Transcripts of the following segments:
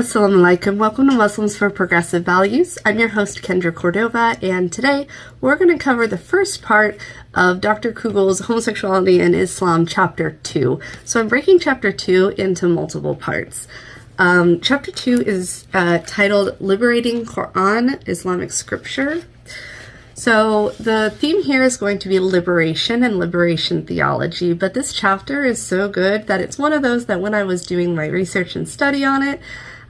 Assalamu alaikum. Welcome to Muslims for Progressive Values. I'm your host, Kendra Cordova, and today we're going to cover the first part of Dr. Kuggle's Homosexuality in Islam, Chapter 2. So I'm breaking Chapter 2 into multiple parts. Chapter 2 is titled Liberating Quran, Islamic Scripture. So the theme here is going to be liberation and liberation theology, but this chapter is so good that it's one of those that when I was doing my research and study on it,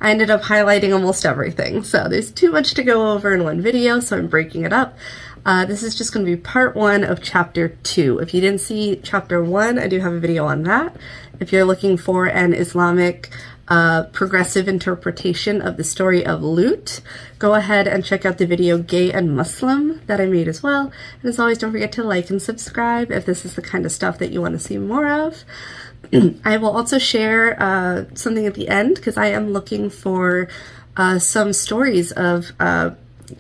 I ended up highlighting almost everything. So there's too much to go over in one video, so I'm breaking it up. This is just going to be part 1 of chapter 2. If you didn't see chapter 1, I do have a video on that. If you're looking for an Islamic progressive interpretation of the story of Lut, go ahead and check out the video Gay and Muslim that I made as well. And as always, don't forget to like and subscribe if this is the kind of stuff that you want to see more of. I will also share something at the end because I am looking for some stories of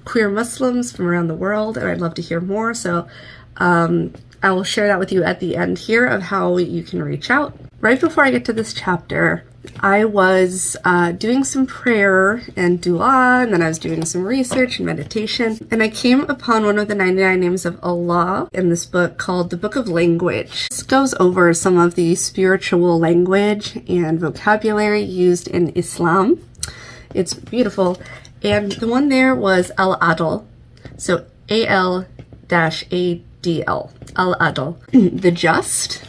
queer Muslims from around the world, and I'd love to hear more. So I will share that with you at the end here of how you can reach out. Right before I get to this chapter, I was doing some prayer and dua, and then I was doing some research and meditation, and I came upon one of the 99 names of Allah in this book called The Book of Language. This goes over some of the spiritual language and vocabulary used in Islam. It's beautiful, and the one there was Al-Adl, so A-L-A-D-L, Al-Adl, the just.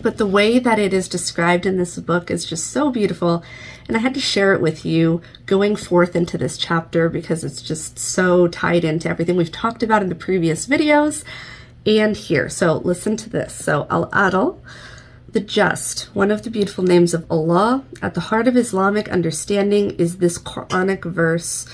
But the way that it is described in this book is just so beautiful, and I had to share it with you going forth into this chapter because it's just so tied into everything we've talked about in the previous videos and here. So listen to this. So Al-Adl, the just, one of the beautiful names of Allah. At the heart of Islamic understanding is this Quranic verse,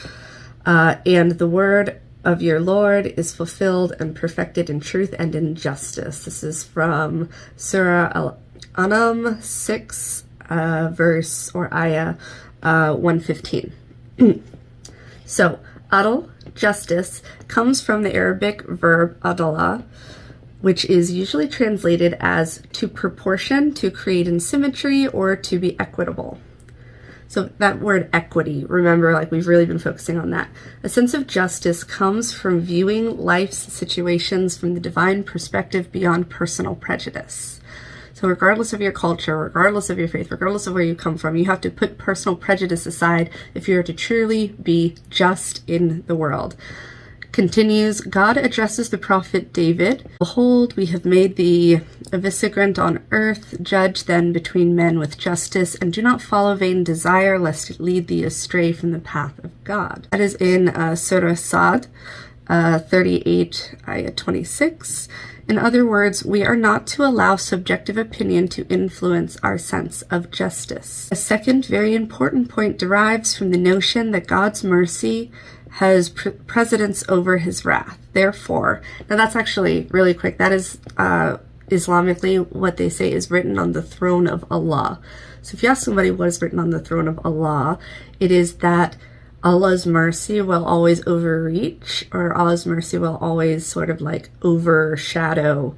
and the word of your Lord is fulfilled and perfected in truth and in justice. This is from Surah Al-An'am 6, verse or ayah 115. So, adl, justice, comes from the Arabic verb adala, which is usually translated as to proportion, to create in symmetry, or to be equitable. So that word equity, remember, like we've really been focusing on that. A sense of justice comes from viewing life's situations from the divine perspective beyond personal prejudice. So regardless of your culture, regardless of your faith, regardless of where you come from, you have to put personal prejudice aside if you are to truly be just in the world. Continues, God addresses the prophet David. Behold, we have made thee a vicegerent on earth. Judge then between men with justice, and do not follow vain desire, lest it lead thee astray from the path of God. That is in Surah Sad 38, ayah 26. In other words, we are not to allow subjective opinion to influence our sense of justice. A second very important point derives from the notion that God's mercy has precedence over his wrath. Therefore, now that's actually really quick. That is Islamically what they say is written on the throne of Allah. So if you ask somebody what is written on the throne of Allah, it is that Allah's mercy will always overreach, or Allah's mercy will always sort of like overshadow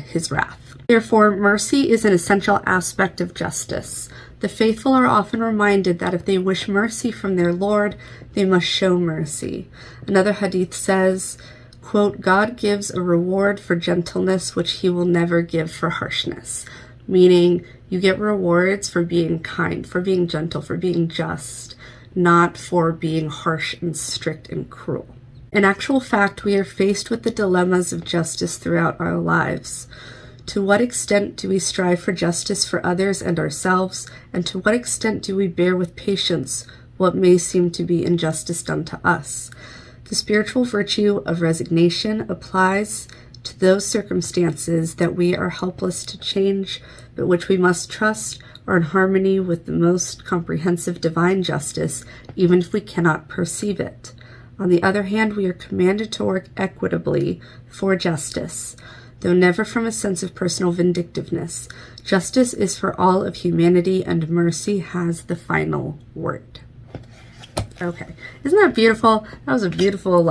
his wrath. Therefore, mercy is an essential aspect of justice. The faithful are often reminded that if they wish mercy from their Lord, they must show mercy. Another hadith says, quote, God gives a reward for gentleness which he will never give for harshness. Meaning, you get rewards for being kind, for being gentle, for being just, not for being harsh and strict and cruel. In actual fact, we are faced with the dilemmas of justice throughout our lives. To what extent do we strive for justice for others and ourselves, and to what extent do we bear with patience what may seem to be injustice done to us? The spiritual virtue of resignation applies to those circumstances that we are helpless to change, but which we must trust are in harmony with the most comprehensive divine justice, even if we cannot perceive it. On the other hand, we are commanded to work equitably for justice, though never from a sense of personal vindictiveness. Justice is for all of humanity, and mercy has the final word. Okay, isn't that beautiful? That was a beautiful,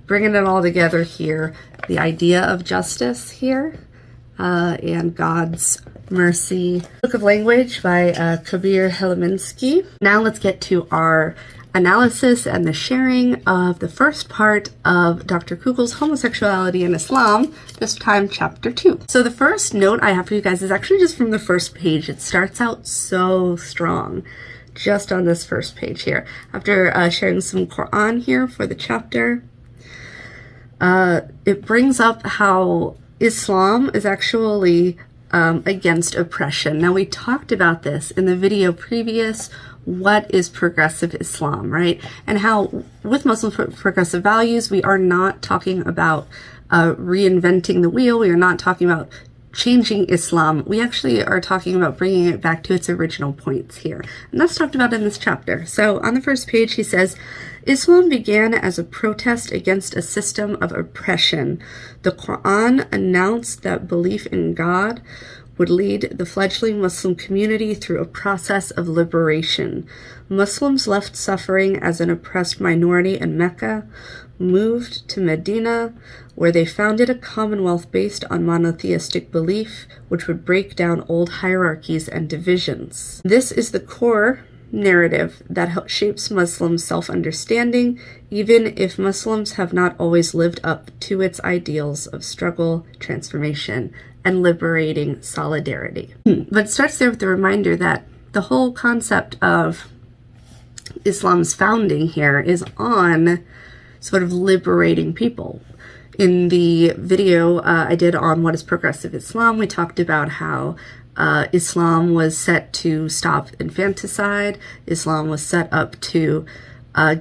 bringing it all together here. The idea of justice here, and God's mercy. Book of Language by Kabir Helminski. Now let's get to our analysis and the sharing of the first part of Dr. Kuggle's Homosexuality in Islam, this time chapter 2. So the first note I have for you guys is actually just from the first page. It starts out so strong just on this first page here. After sharing some Quran here for the chapter, it brings up how Islam is actually against oppression. Now, we talked about this in the video previous, what is progressive Islam, right? And how with Muslim progressive values, we are not talking about reinventing the wheel. We are not talking about changing Islam. We actually are talking about bringing it back to its original points here. And that's talked about in this chapter. So on the first page, he says, Islam began as a protest against a system of oppression. The Quran announced that belief in God would lead the fledgling Muslim community through a process of liberation. Muslims left suffering as an oppressed minority in Mecca, moved to Medina, where they founded a commonwealth based on monotheistic belief, which would break down old hierarchies and divisions. This is the core narrative that shapes Muslims' self-understanding, even if Muslims have not always lived up to its ideals of struggle, transformation, and liberating solidarity. But it starts there with the reminder that the whole concept of Islam's founding here is on sort of liberating people. In the video I did on what is progressive Islam, we talked about how Islam was set to stop infanticide. Islam was set up to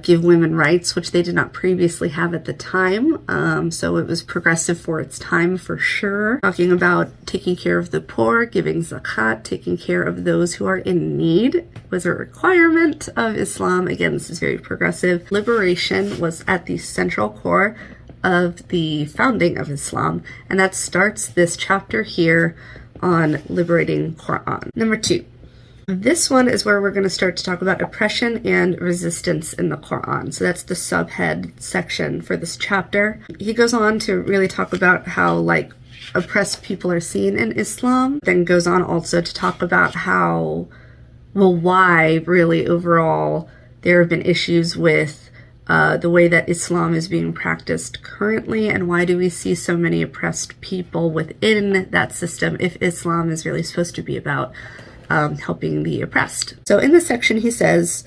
give women rights, which they did not previously have at the time. So it was progressive for its time for sure. Talking about taking care of the poor, giving zakat, taking care of those who are in need was a requirement of Islam. Again, this is very progressive. Liberation was at the central core of the founding of Islam, and that starts this chapter here on liberating Quran. Number 2. This one is where we're going to start to talk about oppression and resistance in the Quran. So that's the subhead section for this chapter. He goes on to really talk about how like oppressed people are seen in Islam, then goes on also to talk about how, well, why really overall there have been issues with the way that Islam is being practiced currently, and why do we see so many oppressed people within that system if Islam is really supposed to be about helping the oppressed. So in this section he says,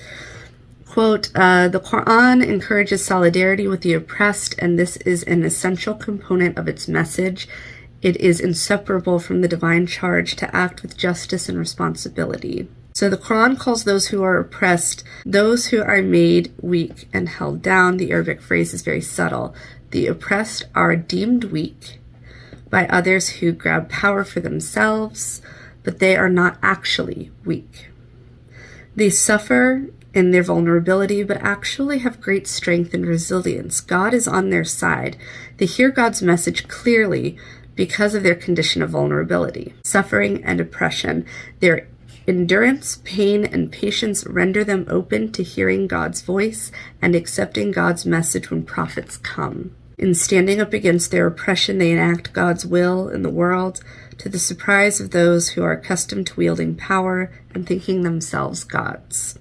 quote, the Quran encourages solidarity with the oppressed, and this is an essential component of its message. It is inseparable from the divine charge to act with justice and responsibility. So the Quran calls those who are oppressed those who are made weak and held down. The Arabic phrase is very subtle. The oppressed are deemed weak by others who grab power for themselves, but they are not actually weak. They suffer in their vulnerability, but actually have great strength and resilience. God is on their side. They hear God's message clearly because of their condition of vulnerability, suffering, and oppression. Their endurance, pain, and patience render them open to hearing God's voice and accepting God's message when prophets come. In standing up against their oppression, they enact God's will in the world, to the surprise of those who are accustomed to wielding power and thinking themselves gods.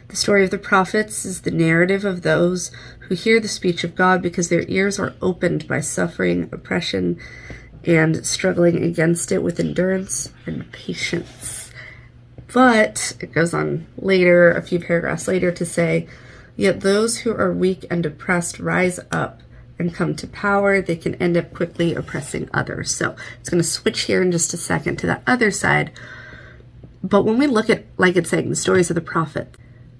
The story of the prophets is the narrative of those who hear the speech of God because their ears are opened by suffering, oppression, and struggling against it with endurance and patience. But it goes on later, a few paragraphs later, to say, yet those who are weak and oppressed rise up and come to power. They can end up quickly oppressing others. So it's going to switch here in just a second to that other side. But when we look at, like it's saying, the stories of the prophet,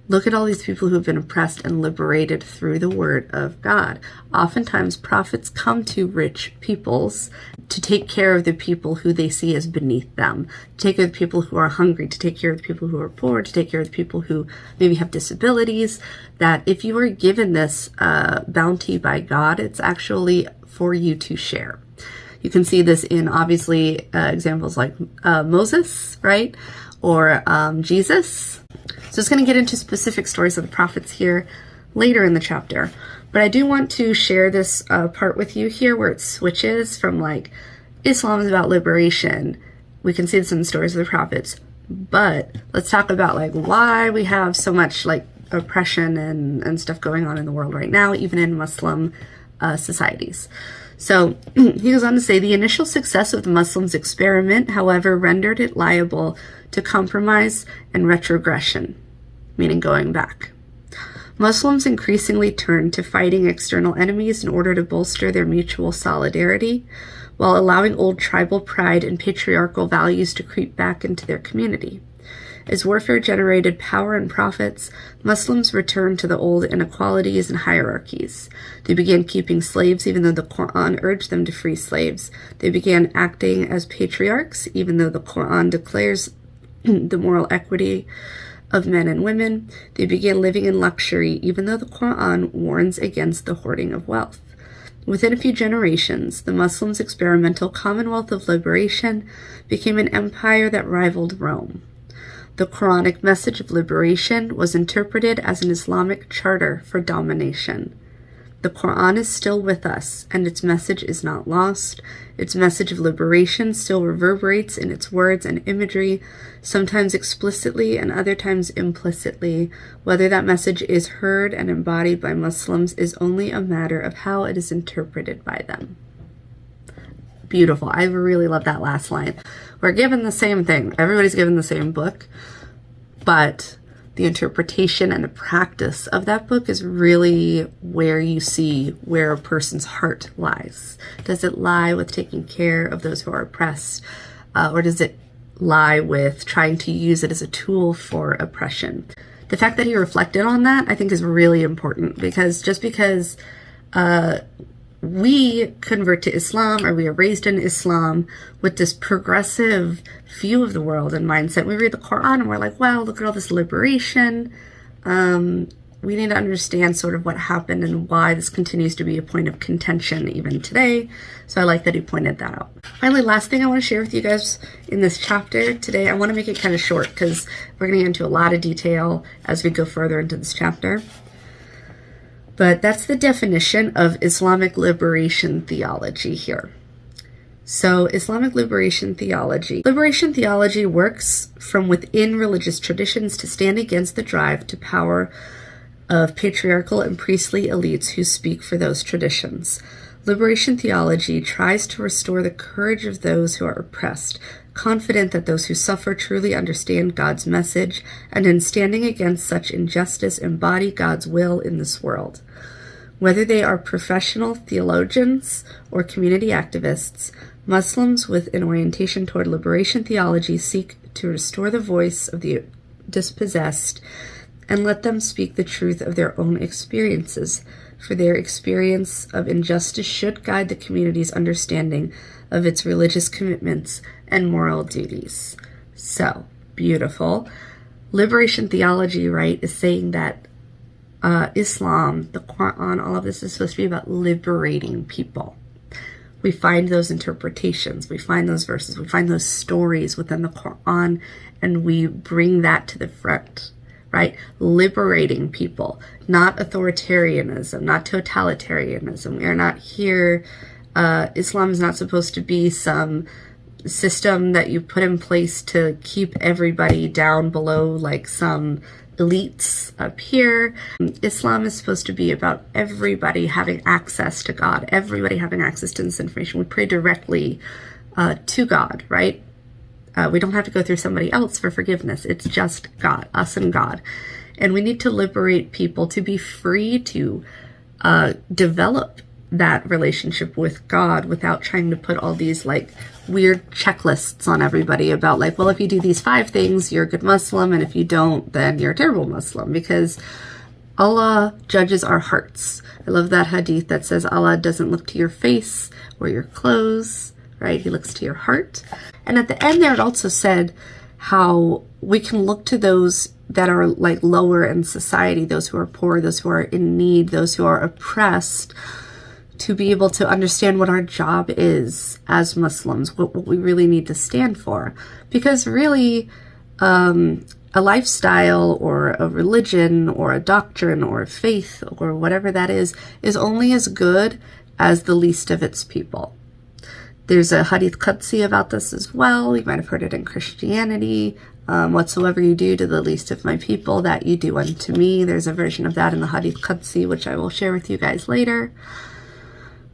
look at all these people who have been oppressed and liberated through the word of God. Oftentimes, prophets come to rich peoples to take care of the people who they see as beneath them, to take care of the people who are hungry, to take care of the people who are poor, to take care of the people who maybe have disabilities, that if you are given this bounty by God, it's actually for you to share. You can see this in, obviously, examples like Moses, right? Or Jesus. So it's going to get into specific stories of the prophets here later in the chapter. But I do want to share this part with you here where it switches from like Islam is about liberation We can see this in the stories of the prophets. But let's talk about like why we have so much like oppression and stuff going on in the world right now, even in Muslim societies. So he goes on to say, the initial success of the Muslims' experiment, however, rendered it liable to compromise and retrogression, meaning going back. Muslims increasingly turned to fighting external enemies in order to bolster their mutual solidarity, while allowing old tribal pride and patriarchal values to creep back into their community. As warfare generated power and profits, Muslims returned to the old inequalities and hierarchies. They began keeping slaves even though the Quran urged them to free slaves. They began acting as patriarchs even though the Quran declares the moral equity of men and women. They began living in luxury even though the Quran warns against the hoarding of wealth. Within a few generations, the Muslims' experimental Commonwealth of Liberation became an empire that rivaled Rome. The Quranic message of liberation was interpreted as an Islamic charter for domination. The Quran is still with us, and its message is not lost. Its message of liberation still reverberates in its words and imagery, sometimes explicitly and other times implicitly. Whether that message is heard and embodied by Muslims is only a matter of how it is interpreted by them. Beautiful. I really love that last line. We're given the same thing. Everybody's given the same book, but the interpretation and the practice of that book is really where you see where a person's heart lies. Does it lie with taking care of those who are oppressed, or does it lie with trying to use it as a tool for oppression? The fact that he reflected on that, I think, is really important, because just because we convert to Islam, or we are raised in Islam with this progressive view of the world and mindset, we read the Quran and we're like, wow, look at all this liberation. We need to understand sort of what happened and why this continues to be a point of contention even today. So I like that he pointed that out. Finally, last thing I want to share with you guys in this chapter today, I want to make it kind of short because we're going to get into a lot of detail as we go further into this chapter. But that's the definition of Islamic liberation theology here. So Islamic liberation theology. Liberation theology works from within religious traditions to stand against the drive to power of patriarchal and priestly elites who speak for those traditions. Liberation theology tries to restore the courage of those who are oppressed, confident that those who suffer truly understand God's message, and in standing against such injustice embody God's will in this world. Whether they are professional theologians or community activists, Muslims with an orientation toward liberation theology seek to restore the voice of the dispossessed and let them speak the truth of their own experiences, for their experience of injustice should guide the community's understanding of its religious commitments and moral duties. So, beautiful. Liberation theology, right, is saying that Islam, the Quran, all of this is supposed to be about liberating people. We find those interpretations, we find those verses, we find those stories within the Quran, and we bring that to the front, right? Liberating people, not authoritarianism, not totalitarianism. We are not here, Islam is not supposed to be some system that you put in place to keep everybody down below like some elites up here. Islam is supposed to be about everybody having access to God, everybody having access to this information. We pray directly to God, right? We don't have to go through somebody else for forgiveness. It's just God, us and God. And we need to liberate people to be free to develop that relationship with God without trying to put all these like weird checklists on everybody about like, well, if you do these 5 things, you're a good Muslim, and if you don't, then you're a terrible Muslim, because Allah judges our hearts. I love that hadith that says Allah doesn't look to your face or your clothes, right? He looks to your heart. And at the end there, it also said how we can look to those that are like lower in society, those who are poor, those who are in need, those who are oppressed, to be able to understand what our job is as Muslims, what we really need to stand for. Because really, a lifestyle or a religion or a doctrine or a faith or whatever that is only as good as the least of its people. There's a Hadith Qudsi about this as well. You might have heard it in Christianity. Whatsoever you do to the least of my people, that you do unto me. There's a version of that in the Hadith Qudsi, which I will share with you guys later.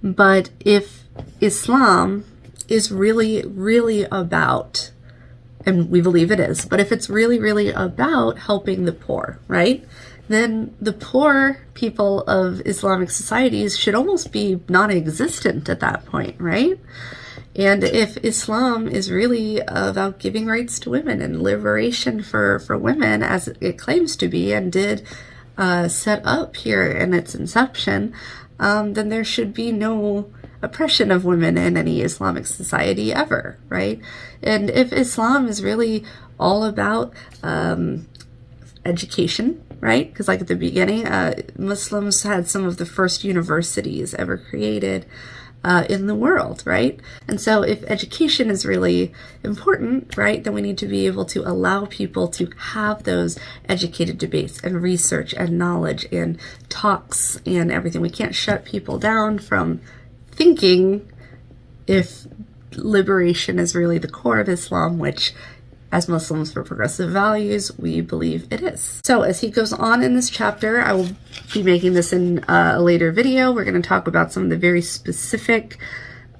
But if Islam is really, really about, and we believe it is, but if it's really, really about helping the poor, right? Then the poor people of Islamic societies should almost be non-existent at that point, right? And if Islam is really about giving rights to women and liberation for women, as it claims to be and did set up here in its inception, then there should be no oppression of women in any Islamic society ever, right? And if Islam is really all about education, right? Because like at the beginning, Muslims had some of the first universities ever created in the world, right? And so if education is really important, right, then we need to be able to allow people to have those educated debates and research and knowledge and talks and everything. We can't shut people down from thinking if liberation is really the core of Islam, which as Muslims for progressive values, we believe it is. So as he goes on in this chapter, I will be making this in a later video. We're going to talk about some of the very specific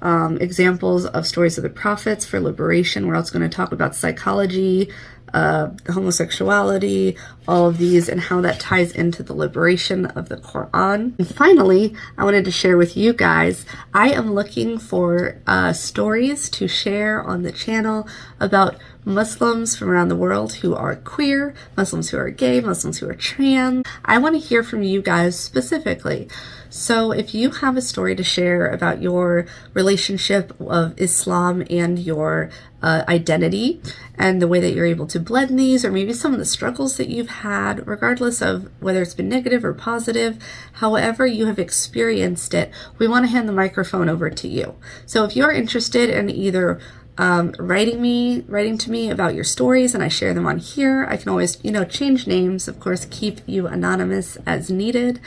examples of stories of the prophets for liberation. We're also going to talk about psychology, homosexuality, all of these, and how that ties into the liberation of the Quran. And finally, I wanted to share with you guys, I am looking for stories to share on the channel about Muslims from around the world who are queer, Muslims who are gay, Muslims who are trans. I want to hear from you guys specifically. So if you have a story to share about your relationship of Islam and your identity and the way that you're able to blend these, or maybe some of the struggles that you've had, regardless of whether it's been negative or positive, however you have experienced it, we want to hand the microphone over to you. So if you're interested in either writing to me about your stories and I share them on here, I can always, change names, of course, keep you anonymous as needed.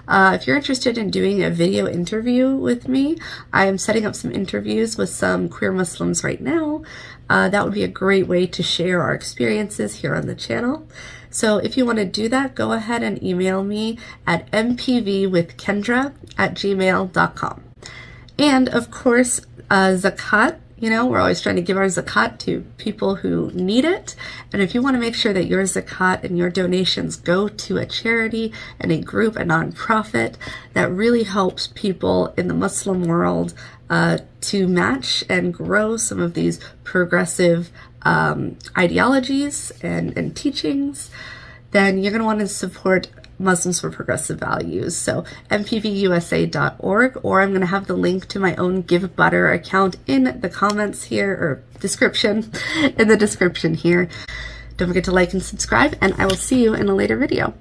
If you're interested in doing a video interview with me, I am setting up some interviews with some queer Muslims right now. That would be a great way to share our experiences here on the channel. So if you want to do that, go ahead and email me at mpvwithkendra@gmail.com. And of course, zakat. We're always trying to give our zakat to people who need it. And if you want to make sure that your zakat and your donations go to a charity and a group, a nonprofit that really helps people in the Muslim world to match and grow some of these progressive ideologies and teachings, then you're going to want to support Muslims for Progressive Values. So mpvusa.org, or I'm going to have the link to my own Give Butter account in the comments here, or description, in the description here. Don't forget to like and subscribe, and I will see you in a later video.